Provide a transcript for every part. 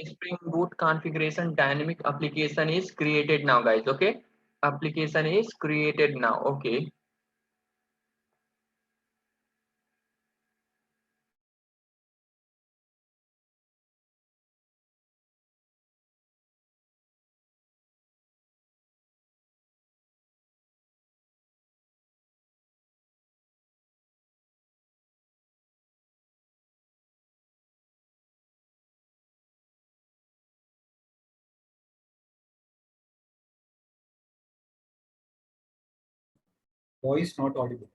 Spring Boot configuration dynamic application is created now, guys. Okay, application is created now. Okay. Voice not audible.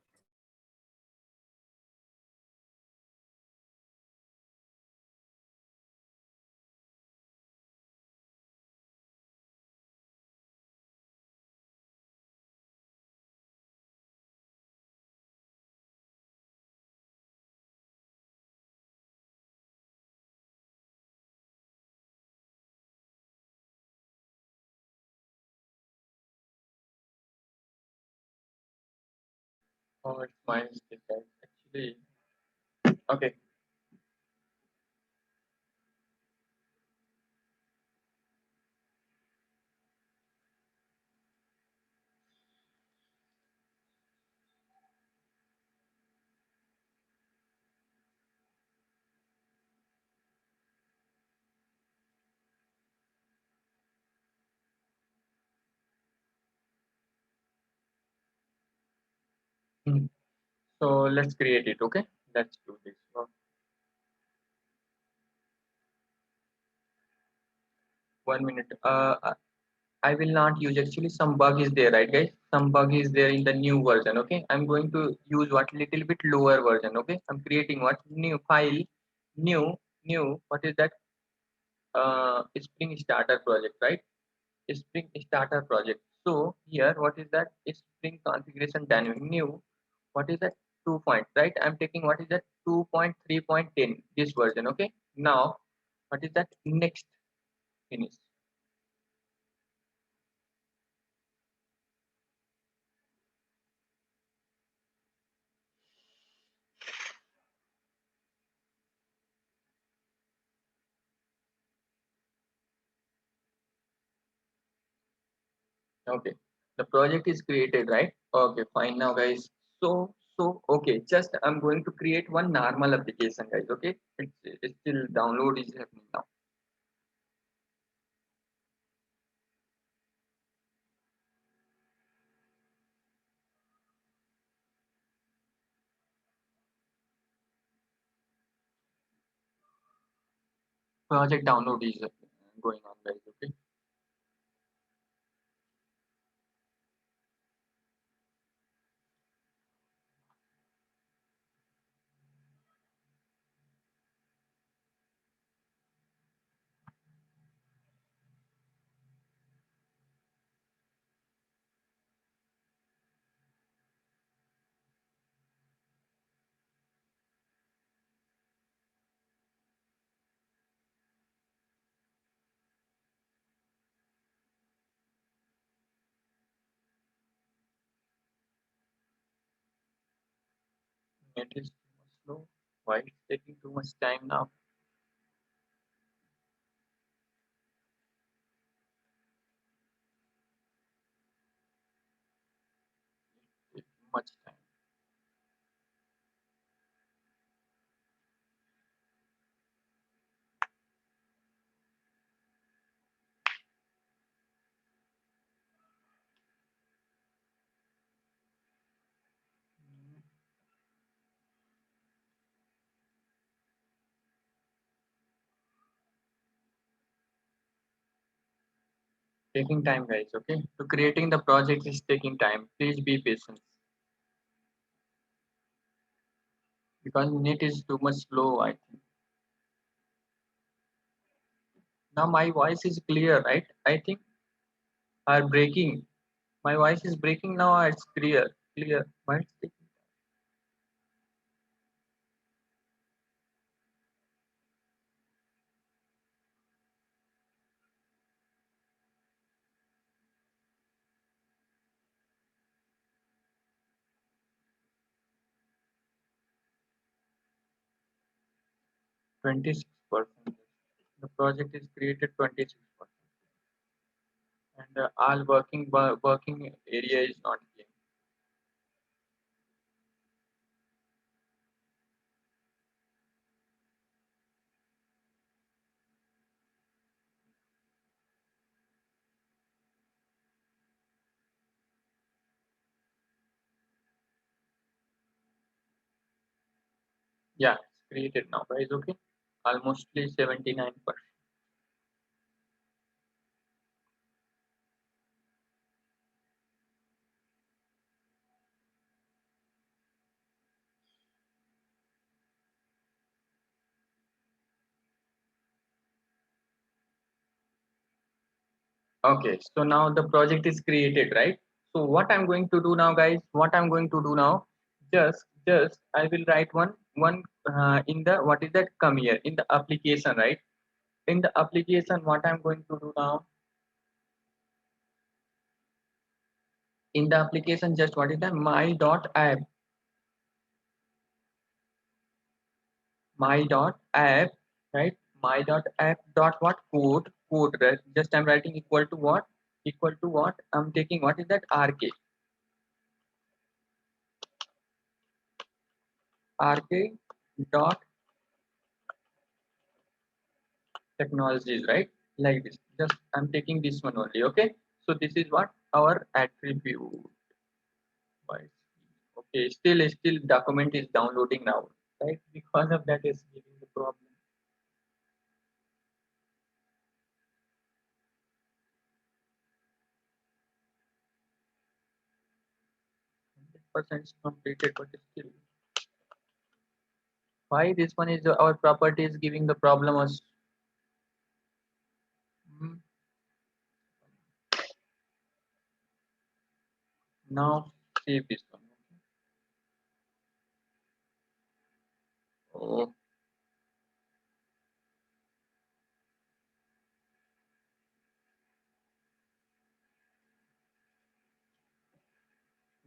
Oh, it's my mistake, guys. Actually, okay. Hmm. So let's create it. Okay, let's do this. 1 minute. I will not use, actually some bug is there, right guys? Some bug is there in the new version. Okay, I'm going to use what little bit lower version. Okay, I'm creating what new file, new what is that? Spring starter project, right? Spring starter project. So here what is that? Spring configuration dynamic new. What is that? 2 point, right? I'm taking what is that? 2.3.10 this version. Okay, now what is that? Next, finish. Okay, the project is created, right? Okay, fine now, guys. Okay, just I'm going to create one normal application, guys. Okay, it's still download is happening now. Project download is going on, guys. Okay. It is too much slow. Why it's taking too much time now? It's too much time. Taking time, guys. Okay, so creating the project is taking time. Please be patient because net is too much slow, I think. Now my voice is clear, right? I think are breaking. My voice is breaking now. It's clear, clear. Why it's taking 26%? The project is created 26%, and all working area is not here. Yeah, it's created now, guys. Okay, almost 79%. Okay, so now the project is created, right? So what I'm going to do now, guys, what I'm going to do now, just I will write one in the, what is that, come here in the application, right? In the application, what I'm going to do now, in the application, just what is that, my dot app, my dot app, right? My dot app dot what, code, right? Just I'm writing equal to what, equal to what, I'm taking, what is that, rk dot technologies, right? Like this, just I'm taking this one only. Okay, so this is what our attribute. Okay, still document is downloading now, right? Because of that is giving the problem. Percent completed, but still, why this one is our property is giving the problem us. Hmm, now save this one. Oh,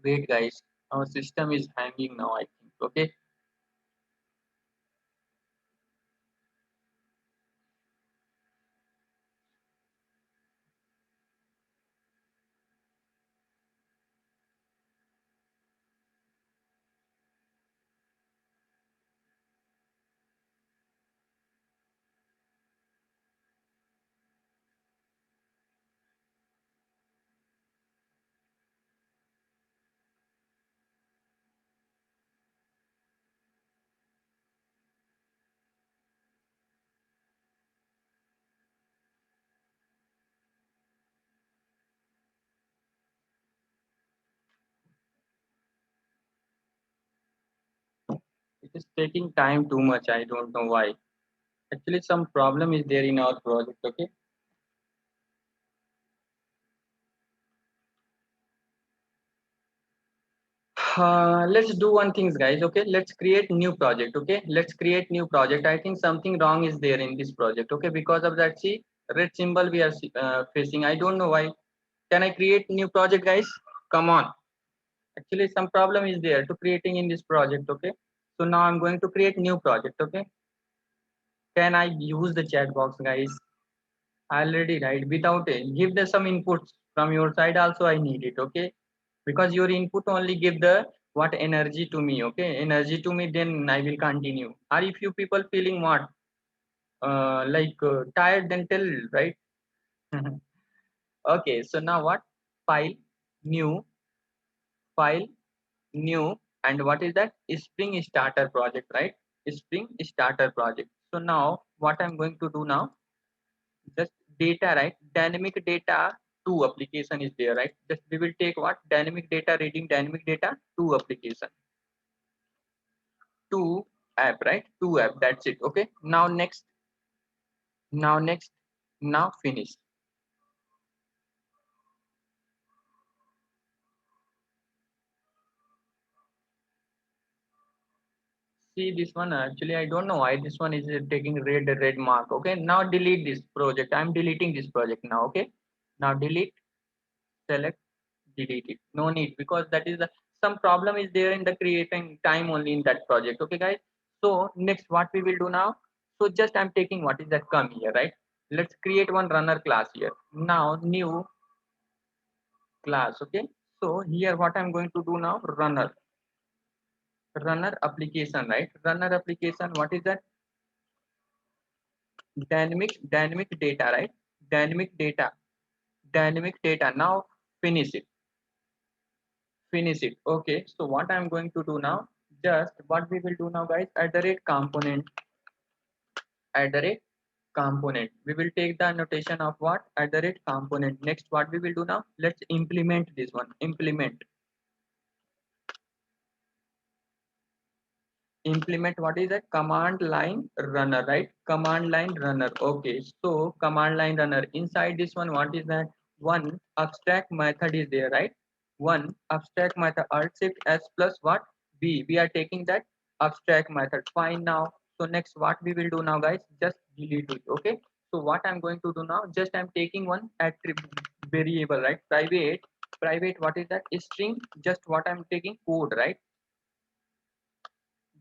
wait, guys, our system is hanging now, I think. Okay, it is taking time too much. I don't know why. Actually, some problem is there in our project. Okay. Let's do one things, guys. Okay, let's create new project. Okay, let's create new project. I think something wrong is there in this project. Okay, because of that, see, red symbol we are facing. I don't know why. Can I create new project, guys? Come on. Actually, some problem is there to creating in this project. Okay, so now I'm going to create new project. Okay, can I use the chat box, guys? Already, right? Without it, give the some inputs from your side. Also, I need it. Okay, because your input only give the what energy to me. Okay, energy to me, then I will continue. Or if you people feeling what tired, then tell, right? Okay, so now what, file, new, file, new, and what is that, spring starter project, right? Spring starter project. So now what I'm going to do now, just data, right? Dynamic data 2 application is there, right? Just we will take what, dynamic data reading, dynamic data 2 application, 2 app, right? 2 app, that's it. Okay, now next, now next, now finish. See this one, actually I don't know why this one is taking red mark. Okay, now delete this project. I'm deleting this project now. Okay, now delete, select, delete it. No need, because that is some problem is there in the creating time only in that project. Okay, guys. So next what we will do now, So just I'm taking what is that come here, right? Let's create one runner class here. Now new class. Okay, so here what I'm going to do now, runner application, right? Runner application, what is that? Dynamic data, right? Dynamic data. Now finish it. Okay, so what I'm going to do now, just what we will do now, guys, at the rate component, at the rate component, we will take the notation of what, at the rate component. Next what we will do now, let's implement this one. Implement what is that? Command line runner, right? Command line runner. Okay, so command line runner, inside this one, what is that? One abstract method is there, right? One abstract method, alt shift s plus what, b, we are taking that abstract method. Fine. Now so next what we will do now, guys, just delete it. Okay, so what I'm going to do now, just I'm taking one attribute variable, right? Private what is that? String. Just what I'm taking code, right?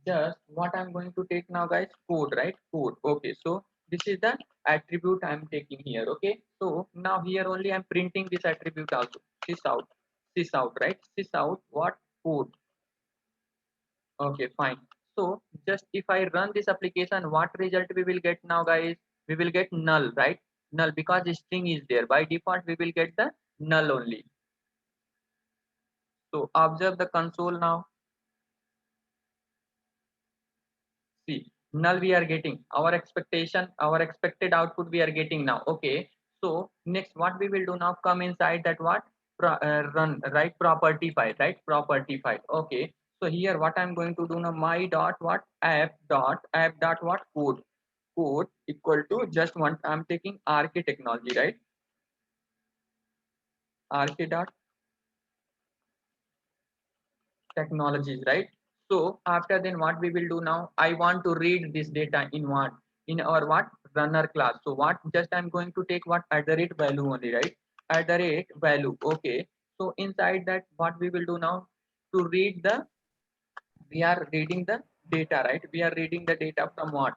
Just what I'm going to take now, guys, code, right? Code. Okay, so this is the attribute I'm taking here. Okay, so now here only I'm printing this attribute also. Sys out, right? Sys out what? Code. Okay, fine. So just if I run this application, what result we will get now, guys? We will get null, right? Null, because the string is there. By default we will get the null only. So observe the console now. See, null we are getting. Our expectation, our expected output we are getting now. Okay, so next what we will do now, come inside that what, run, right? Property file, right? Property file. Okay, so here what I'm going to do now, my dot what, app dot what, code equal to, just one I'm taking RK technology, right? RK dot technologies, right? So after then what we will do now, I want to read this data in what, in our what, runner class. So what, just I'm going to take what, at the rate value only, right? At the rate value. Okay, so inside that what we will do now, to read the, we are reading the data, right? We are reading the data from what,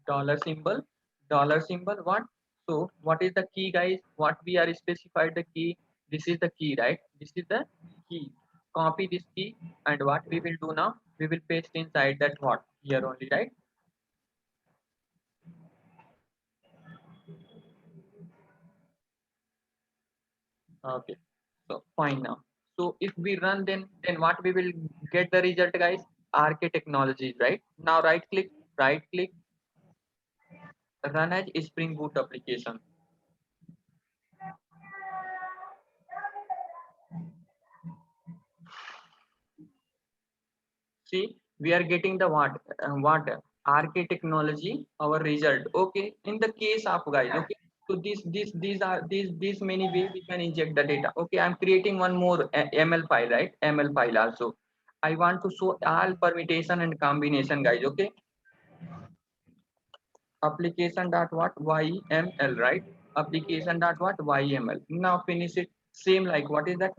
dollar symbol what. So what is the key, guys? What we are specified the key, this is the key, right? This is the key. Copy this key, and what we will do now, we will paste inside that what, here only, right? Okay, so fine. Now so if we run, then what we will get the result, guys? RK technologies, right? Now right click, run as Spring Boot application. See, we are getting the what, RK technology, our result. Okay, in the case of, guys, okay, so these many way we can inject the data. Okay, I'm creating one more ML file, right? ML file also. I want to show all permutation and combination, guys. Okay, application dot what, YML, right? Application dot what, YML. Now finish it. Same like what is that,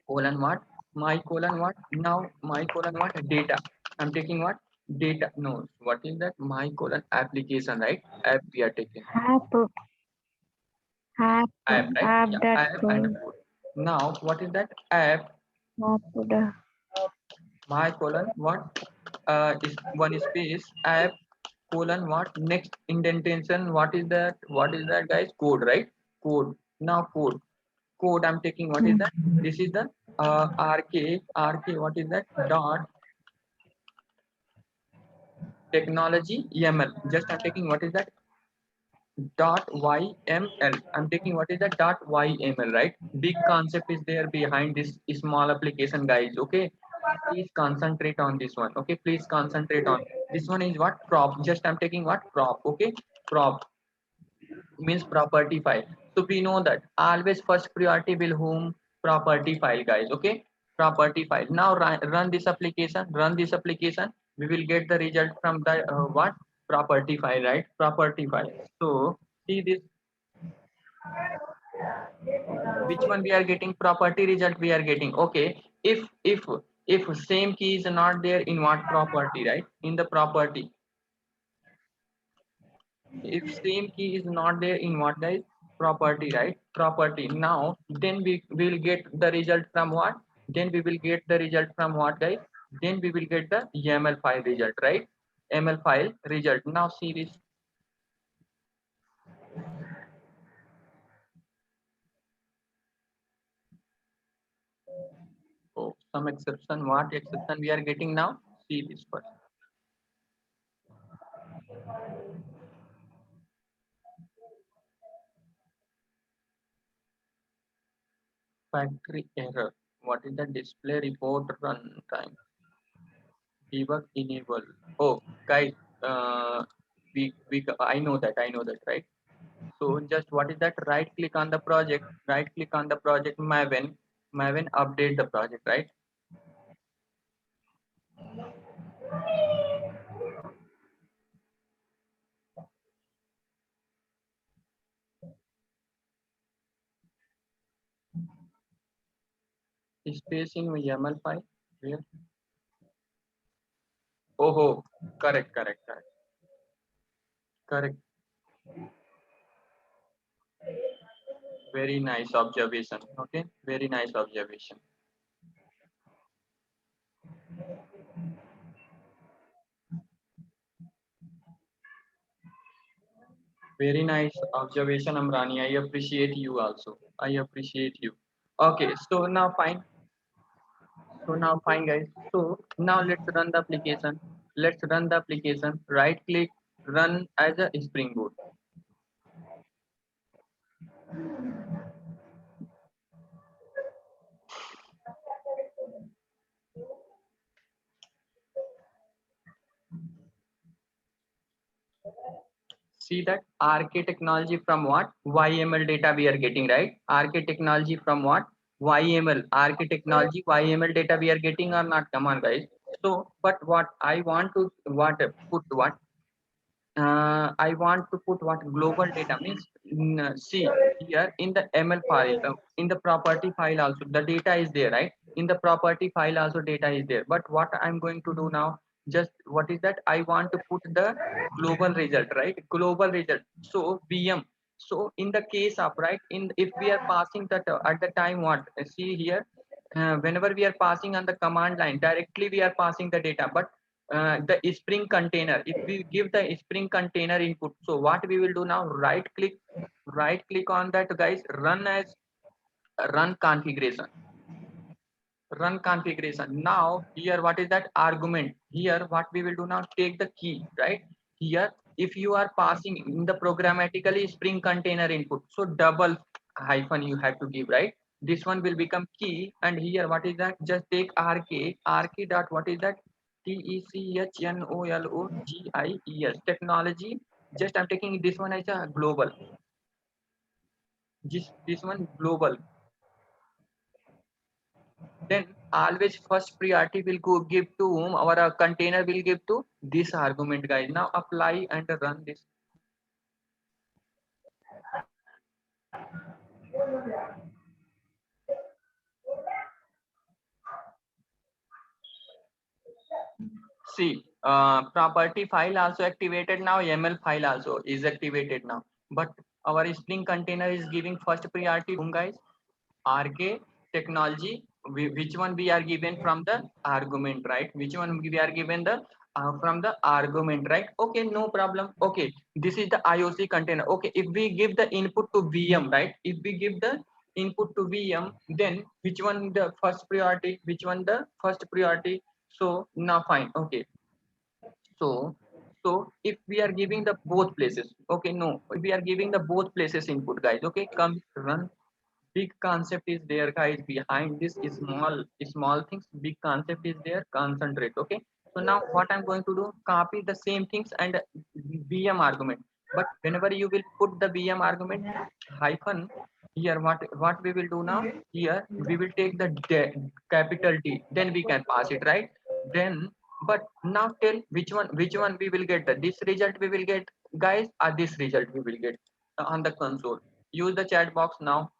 colon what, my colon what, now my colon what, data. I'm taking what, data. No, what is that, my colon application, right? App we are taking. App, app, App, right? app Yeah, that app and code. Now what is that, app, app the my colon what, is one space, app colon what, next indentation, what is that, guys? Code, right? Code. Now code I'm taking, what is that? This is the RK, what is that, dot technology YML. Just I'm taking what is that, dot YML. I'm taking what is that, dot YML, right? Big concept is there behind this small application, guys. Okay, please concentrate on this one. Okay, please concentrate on this one. Is what, prop. Just I'm taking what, prop. Okay, prop means property file. So we know that always first priority will whom, property file, guys. Okay, property file. Now run this application, we will get the result from the what, property file, right? Property file. So see this, which one we are getting, property result we are getting. Okay, if same key is not there in what, property, right? In the property, If same key is not there in what, guys? Property, right? Property. Now then we will get the result from what? Then we will get the result from what, guys? Then we will get the YAML file result, right? ML file result. Now see this. Oh, some exception. What exception we are getting now? See this first. Factory error. What is the display report runtime? Debug enable. Oh, guys, I know that, right? So just what is that? Right click on the project. Right click on the project Maven. Maven update the project, right? Spacing YAML file. Where? Oh, correct. Very nice observation. Okay, very nice observation. Very nice observation, Amrani. I appreciate you also. I appreciate you. Okay, so now fine. So now fine, guys. So now let's run the application. Let's run the application. Right click, run as a Springboard. See that RK technology from what? YML data we are getting, right? RK technology from what? YML. RK technology, YML data we are getting or not? Come on, guys. So, but what I want to put what? I want to put what global data means. See here in the ML file, in the property file also the data is there, right? In the property file also data is there. But what I'm going to do now, just what is that? I want to put the global result, right? Global result. So VM. So in the case of right, in if we are passing that at the time what? See here, whenever we are passing on the command line directly, we are passing the data, but the Spring container, if we give the Spring container input, so what we will do now, right click on that, guys, run as run configuration. Now here what is that argument? Here what we will do now, take the key, right? Here if you are passing in the programmatically Spring container input, so double hyphen you have to give, right? This one will become key, and here what is that? Just take rk dot what is that? technologies technology. Just I'm taking this one as a global. This one global. Then always first priority will go give to whom? Our container will give to this argument, guys. Now apply and run this. See, property file also activated now. YAML file also is activated now. But our Spring container is giving first priority to whom, guys? RK technology. Which one we are given from the argument, right? Which one we are given the from the argument, right? Okay, no problem. Okay, this is the IOC container. Okay, if we give the input to VM, right? If we give the input to VM, then which one the first priority? Which one the first priority? So now fine. Okay, so if we are giving the both places, okay, no, we are giving the both places input, guys. Okay, come run. Big concept is there, guys. Behind this is small things, big concept is there. Concentrate. Okay, so now what I'm going to do, copy the same things and VM argument. But whenever you will put the VM argument hyphen, here what we will do now, here we will take the capital D, then we can pass it, right? Then but now tell which one we will get, this result we will get, guys, or this result we will get on the console. Use the chat box now.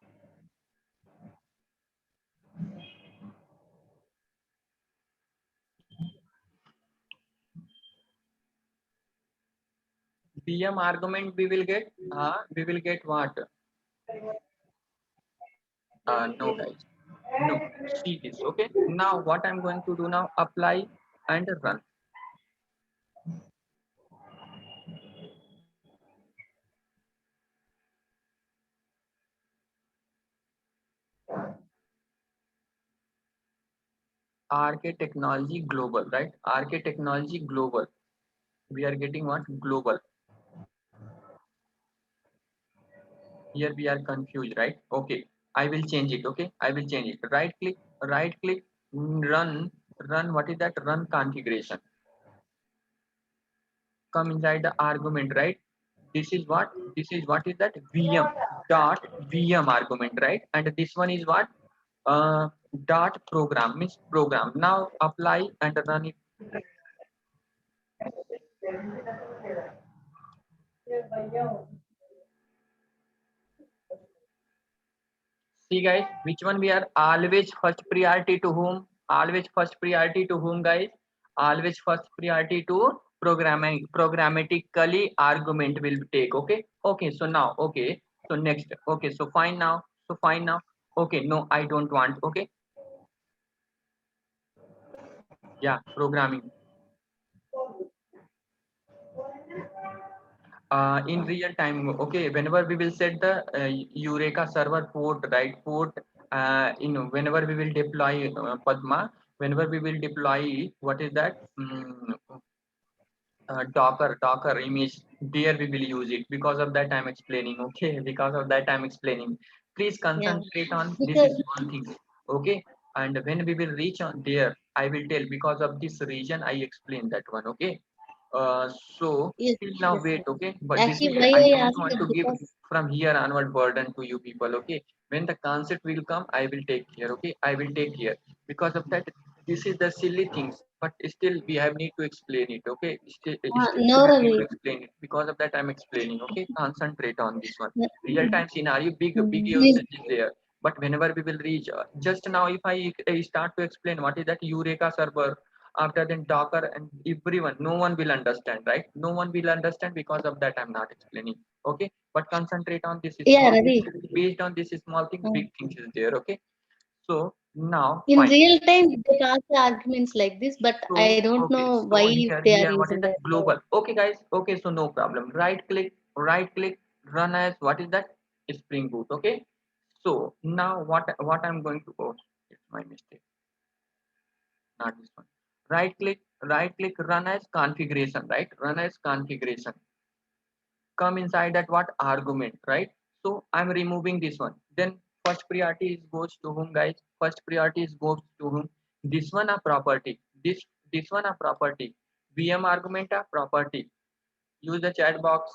VM argument we will get what? No guys, no. See this, okay? Now what I'm going to do now, apply and run. RK Technology Global, right? RK Technology Global. We are getting what? Global. Here we are confused, right? Okay, I will change it. Okay, I will change it. Right click, run. What is that? Run configuration. Come inside the argument, right? This is what? This is what is that? VM dot VM argument, right? And this one is what? Dot program means program. Now apply and run it. See guys, which one we are always first priority to whom? Always first priority to whom, guys? Always first priority to programmatically argument will take. Okay. Okay. So now, okay. So next. Okay. So fine now. So fine now. Okay. No, I don't want. Okay. Yeah. Programming. In real time, okay, whenever we will set the Eureka server port, right, port, whenever we will deploy Padma, whenever we will deploy, what is that, Docker image, there we will use it. Because of that I'm explaining, okay, because of that I'm explaining. Please Yeah, concentrate on this because small things, okay, and when we will reach on there, I will tell, because of this region I explained that one, okay. uh, so yes, till now yes, wait, sir. okay, but this is, Actually, why I I don't asked want it to give because from here onward burden to you people, okay. When the concept will come, I will take care, okay, I will take care. Because of that, this is the silly things, but still we have need to explain it, okay. Still we no have need to Ravi. explain it. Because of that I'm explaining, okay. Concentrate on this one. Real Mm, time scenario, big Yes, usage is there. But whenever we will reach, just now if I start to explain what is that Eureka server, after then Docker, and everyone, no one will understand, right? No one will understand. Because of that I'm not explaining, okay. But concentrate on this yeah, small Ravi. thing. Based on this small thing, big Mm. things is there, okay. So now In fine. real time, they pass the arguments like this, but I So don't okay, know so why they are here what is using that? that. Global. Okay guys, okay, so no problem. Right click, run as, what is that? Spring Boot, okay. So now what I'm going to, oh, it's my mistake, not this one. Right click, run as configuration, right? Run as configuration. Come inside that what? Argument, right? So I'm removing this one. Then first priority is goes to whom, guys? First priority is goes to whom? This one a property. This one a property. VM argument a property. Use the chat box.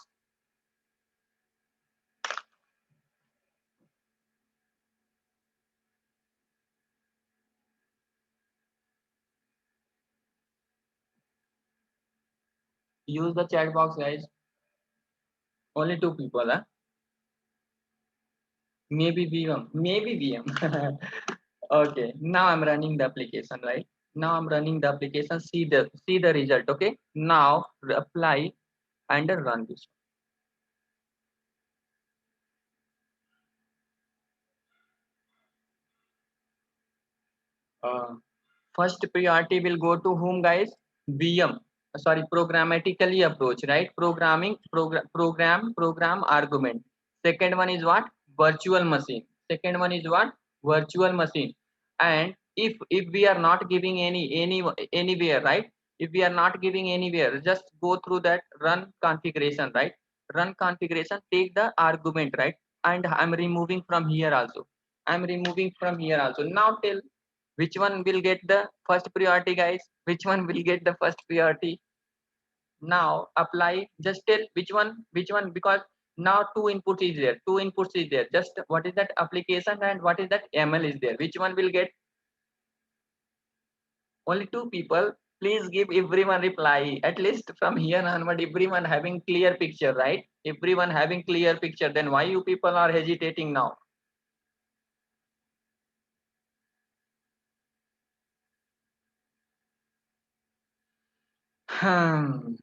Use the chat box, guys. Only two people, huh? Maybe VM. Maybe VM. Okay. Now I'm running the application, right? Now I'm running the application. See the result. Okay. Now apply and run this. Uh, First priority will go to whom, guys? VM. Sorry, programmatically approach, right? Program argument. Second one is what? Virtual machine. Second one is what? Virtual machine. And if we are not giving anywhere, right? If we are not giving anywhere, just go through that run configuration, right? Run configuration, take the argument, right? And I'm removing from here also. I'm removing from here also. Now tell which one will get the first priority, guys? Which one will get the first priority? Now apply, just tell which one, because now two inputs is there. Two inputs is there. Just what is that application and what is that ML is there. Which one will get? Only two people. Please give everyone reply. At least from here onward, everyone having clear picture, right? Everyone having clear picture. Then why you people are hesitating now? Hmm.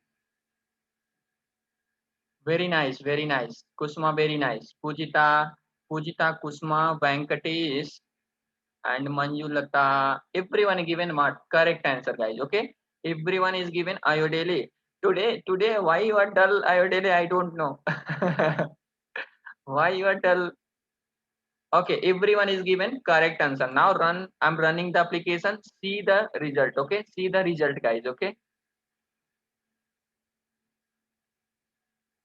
Very nice, very nice. Kusma, very nice. Pujita, Kusma, Venkatesh, and Manjulata. Everyone given what? Correct answer, guys. Okay. Everyone is given Ayodele. Today, why you are dull, Ayodele? I don't know. Why you are dull? Okay, everyone is given correct answer. Now run. I'm running the application. See the result. Okay. See the result, guys. Okay.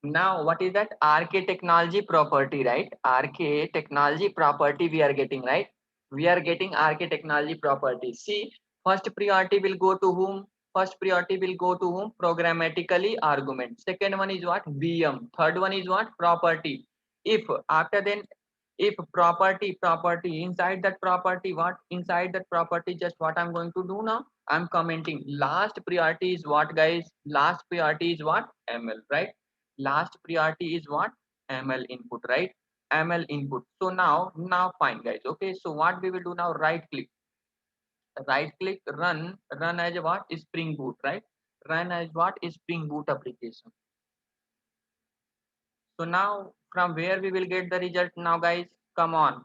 Now, what is that? RK technology property, right? RK technology property we are getting, right? We are getting RK technology property. See, first priority will go to whom? First priority will go to whom? Programmatically argument. Second one is what? VM. Third one is what? Property. If after then, if property inside that property, what? Inside that property, just what I'm going to do now? I'm commenting. Last priority is what, guys? Last priority is what? ML, right? Last priority is what? ML input, right? ML input. So now fine, guys. Okay, so what we will do now? Right click, run as what? Spring Boot, right? Run as what? Spring Boot application. So now from where we will get the result now, guys? Come on,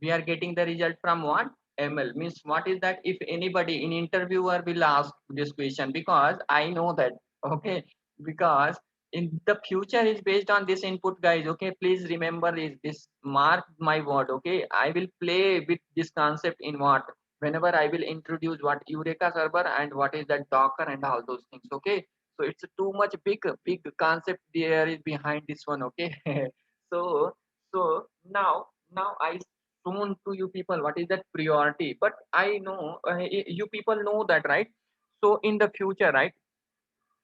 we are getting the result from what? ML. Means what is that? If anybody in interviewer will ask this question, because I know that, okay, because in the future is based on this input, guys. Okay, please remember this, mark my word. Okay, I will play with this concept in what? Whenever I will introduce what Eureka server and what is that Docker and all those things. Okay, so it's too much big concept there is behind this one. Okay. so now I shown to you people what is that priority, but I know you people know that, right? So in the future, right?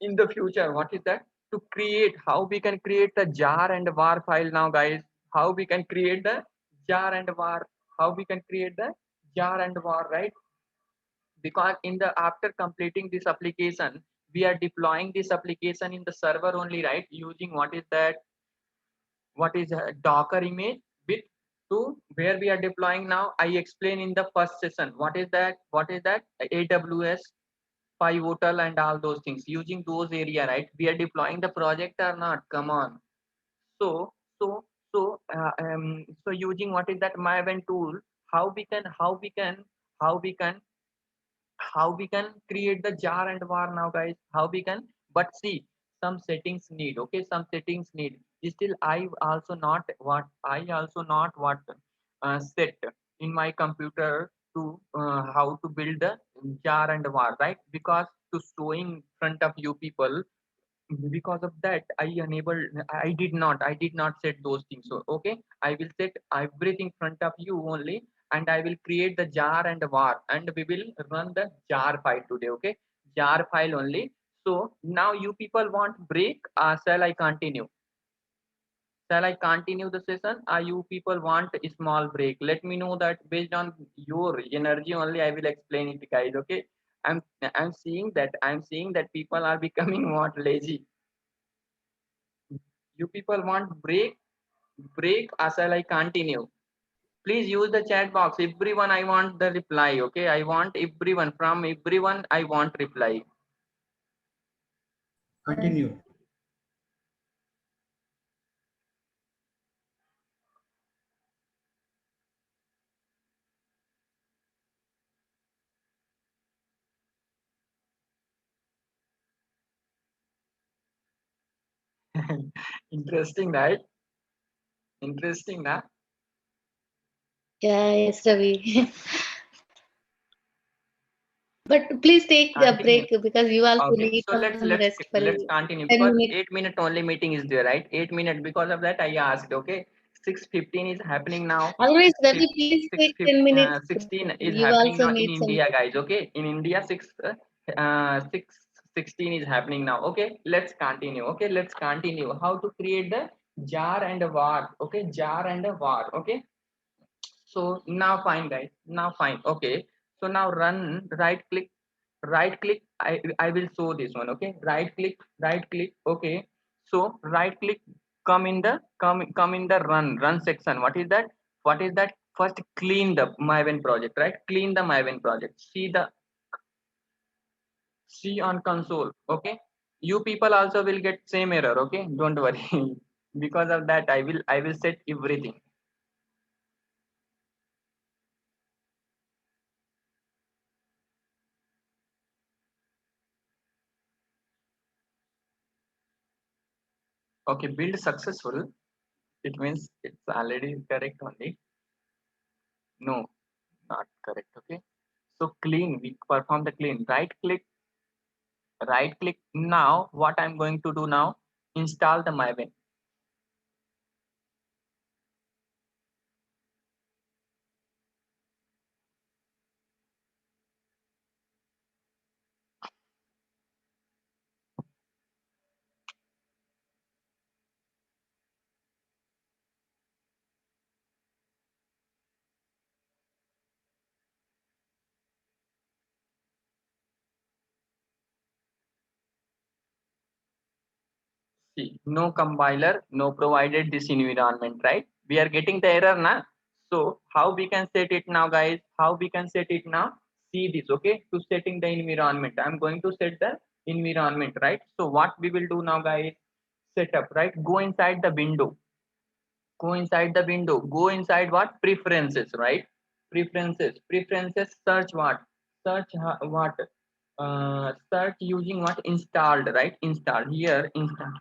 In the future, what is that? To create, how we can create the jar and var file now, guys? How we can create the jar and var? How we can create the jar and var, right? Because in the after completing this application, we are deploying this application in the server only, right? Using what is that? What is a Docker image with to where we are deploying now. I explained in the first session. What is that? What is that? AWS, Pivotal, and all those things. Using those area, right? We are deploying the project or not? Come on. So so so using what is that Maven tool? How we can how we can how we can create the jar and var now, guys? How we can? But see, some settings need. Okay, some settings need. Still I also not what set in my computer to how to build the jar and var, right? Because to showing front of you people, because of that I did not set those things. So okay, I will set everything front of you only, and I will create the jar and var, and we will run the jar file today. Okay, jar file only. So now you people want break, shall I continue the session, or you people want a small break? Let me know that. Based on your energy only I will explain it, guys. Okay, i'm I'm seeing that people are becoming what? Lazy. You people want break, or shall I continue? Please use the chat box. Everyone, I want the reply. Okay, I want everyone. From everyone, I want reply. Continue. Interesting, right? Interesting, na? Yeah, yes, Ravi. But please take a Continue. break because you also Okay, need so let's some let's rest for let's continue 10 because minutes. 8 minute only meeting is there, right? 8 minute. Because of that, I asked. Okay, 6:15 is happening now. Otherwise, Ravi, 6 please take 6 10 minutes. 16 is You happening also now in need some. India, guys. Okay, in India 6:16 is happening now. Okay, let's continue. Okay, let's continue how to create the jar and a var. Okay, jar and a var. Okay, so now fine, guys. Now fine. Okay, so now run. Right click. I will show this one. Okay, right click. Okay, so right click, come in the run section. What is that? What is that? First clean the Maven project, right? Clean the Maven project. See on console. Okay, You people also will get same error, okay? Don't worry. Because of that, I will set everything. Okay, build successful. It means it's already correct only. No, not correct. Okay. So clean, we perform the clean. Right click. Now, what I'm going to do now, install the Maven. See, no compiler, no provided this environment, right? We are getting the error now. So how we can set it now, guys? How we can set it now? See this, okay? To setting the environment, I'm going to set the environment, right? So what we will do now, guys? Setup, right? Go inside the window. Go inside the window. Go inside what? Preferences, right? Preferences. Search what? Search what? Search using what? Installed, right? Installed here. Installed.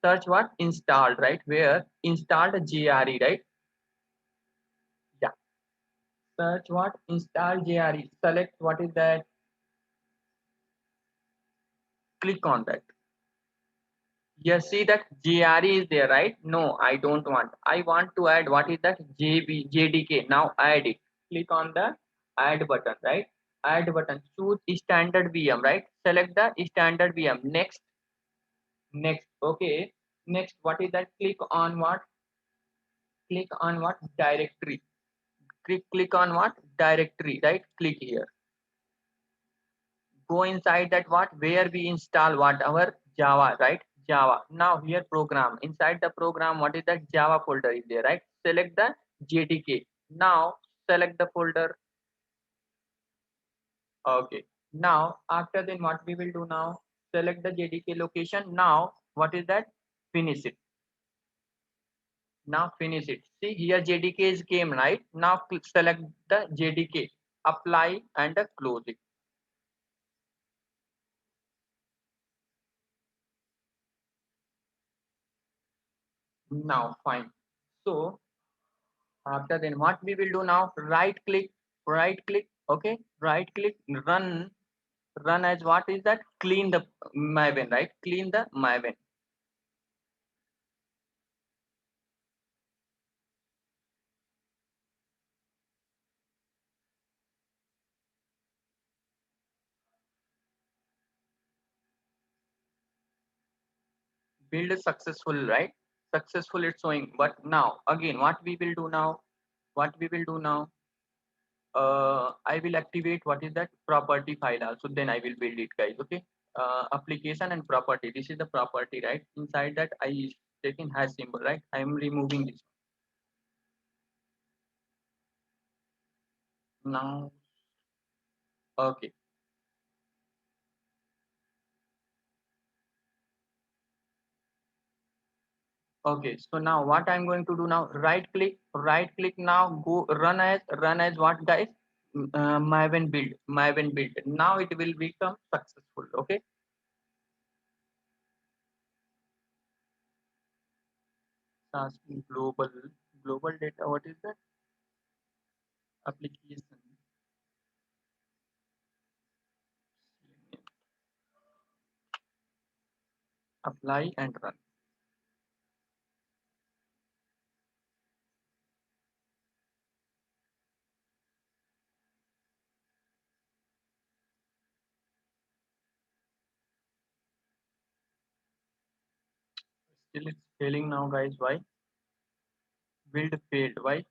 Search what? Installed, right? Where? Installed JRE, right? Yeah. Search what? Installed JRE. Select what is that? Click on that. Yes, see that JRE is there, right? No, I don't want. I want to add what is that? JDK. Now add it. Click on the add button, right? Add button. Choose standard VM, right? Select the standard VM. Next, next. Okay. Next, what is that? Click on what? Click on what? Directory. Click on what? Directory, right? Click here. Go inside that what? Where we install what? Our Java, right? Java. Now here program. Inside the program, what is that? Java folder is there, right? Select the JDK. Now select the folder. Okay. Now after then what we will do now? Select the JDK location. Now what is that? Finish it. Now finish it. See here JDK is came, right? Now select the JDK. Apply and close it. Now fine. So after then what we will do now? Right click, okay, right click, run as what is that? Clean the Maven, right? Clean the Maven. Build successful, right? Successful it's showing. But now again, what we will do now? What we will do now? I will activate what is that property file also. Then I will build it, guys. Okay. Application and property. This is the property, right? Inside that I taking hash symbol, right? I am removing this now. Okay. Okay, so now what I'm going to do now, right click now, go run as what guys? Maven build. Now it will become successful. Okay, asking global data. What is that? Application. Apply and run. Still it's failing now, guys. Why? Build failed. Why?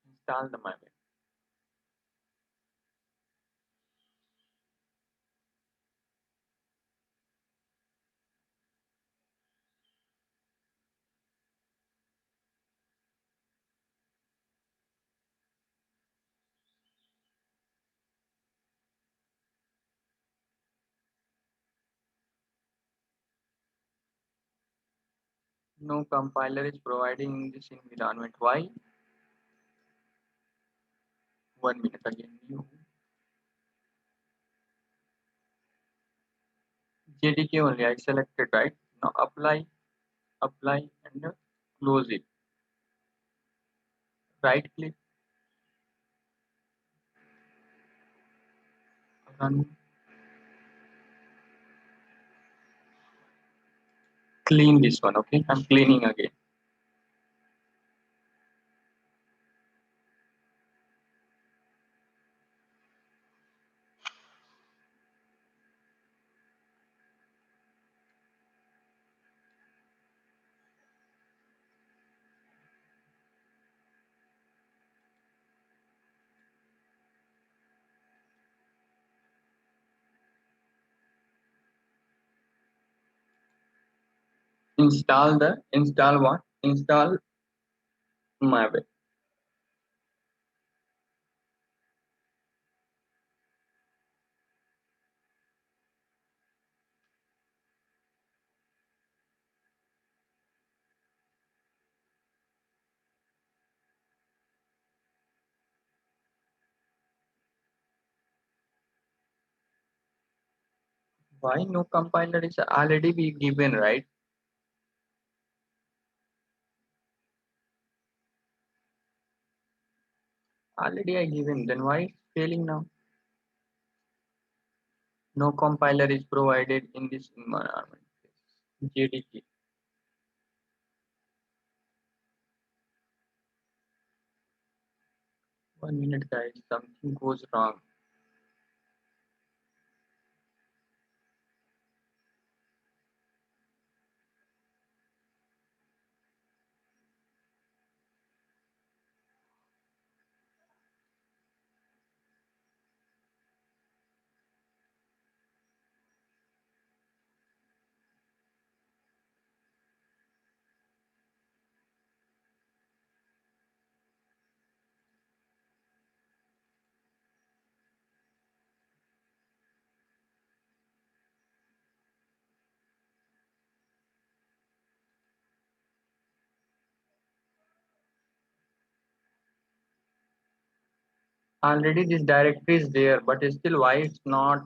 Install the Maven. No compiler is providing in this environment. Why? 1 minute again. New JDK only. I selected, right? Now apply, and close it. Right click, run, clean this one. Okay, I'm cleaning again. Install what? Install Maven. Why no compiler is already be given, right? Already I given. Then why it's failing now? No compiler is provided in this environment. JDK. 1 minute, guys. Something goes wrong. Already this directory is there, but still why it's not